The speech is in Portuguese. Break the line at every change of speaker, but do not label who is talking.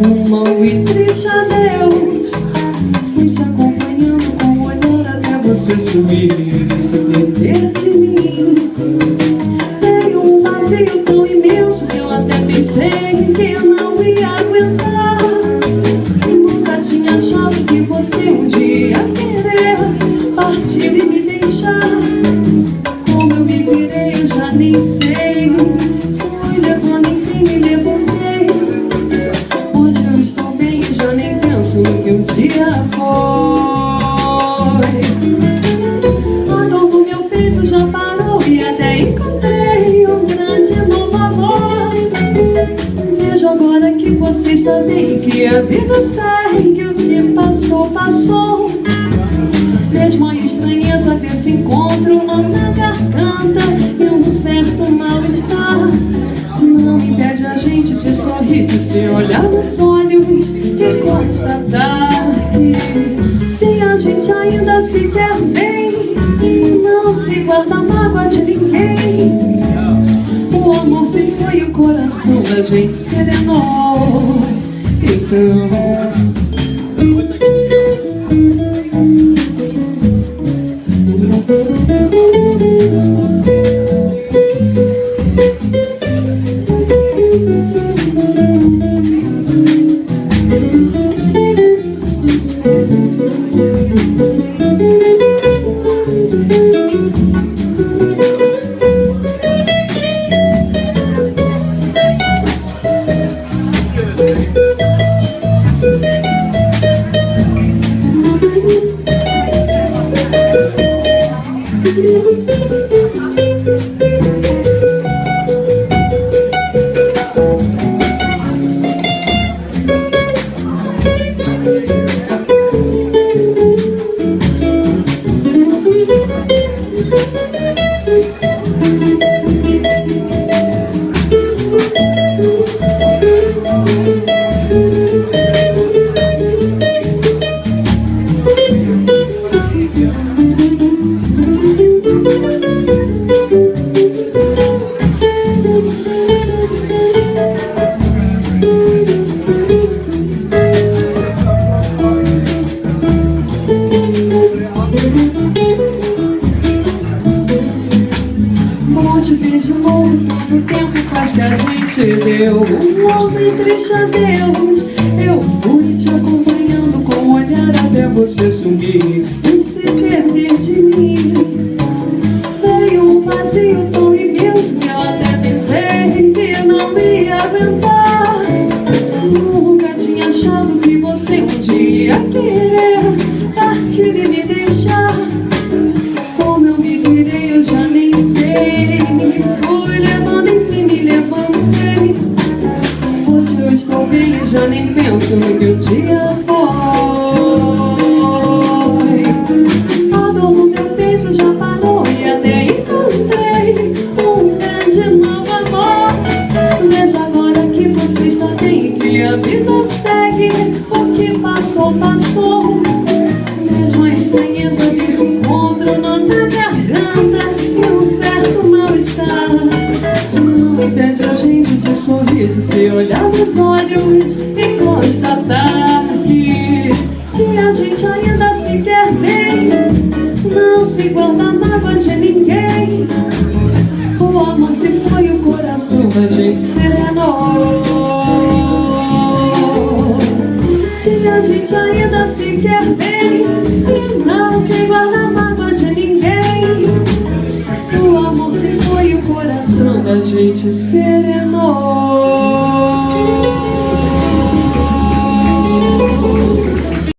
um longo e triste adeus. Fui te acompanhando com o olhar até você sumir e se perder de mim. Veio um vazio tão imenso que eu até pensei que eu não ia aguentar. Nunca tinha achado que você um dia querer partir e me deixar. Como eu me virei eu já nem sei. Fui levando, enfim me levantei. Hoje eu estou bem e já nem penso no que um dia foi. A dor do meu peito já parou e até encontrei um grande novo amor. Vejo agora que você está bem, que a vida segue, o que passou, passou. Mesmo a estranheza desse encontro, um nó na garganta e um certo mal-estar não impede a gente de sorrir, de se olhar nos olhos e constatar que se a gente ainda se quer bem, não se guarda mágoa de ninguém. O amor se foi, o coração da gente serenou. Então te ver de novo, tanto tempo faz que a gente deu um longo e triste adeus. Eu fui te acompanhando com o olhar até você sumir e se perder de mim. Veio um vazio tão imenso que eu até pensei que não ia aguentar. Nunca tinha achado que você um dia querer partir e me deixar. Como eu me virei eu já nem sei. Fui levando, enfim me levantei. Hoje eu estou bem e já nem penso no que um dia foi. A dor no meu peito já parou e até encontrei um grande novo amor. Veja agora que você está bem, que a vida segue, o que passou, passou. Mesmo a estranheza desse encontro, nó na garganta e um certo mal-estar não impede a gente de sorrir, de se olhar nos olhos e constatar que se a gente ainda se quer bem, não se guarda mágoa de ninguém. O amor se foi, o coração da gente serenou. Se a gente ainda se quer bem e não se guarda mágoa de ninguém, o amor se foi, o coração da gente serenou.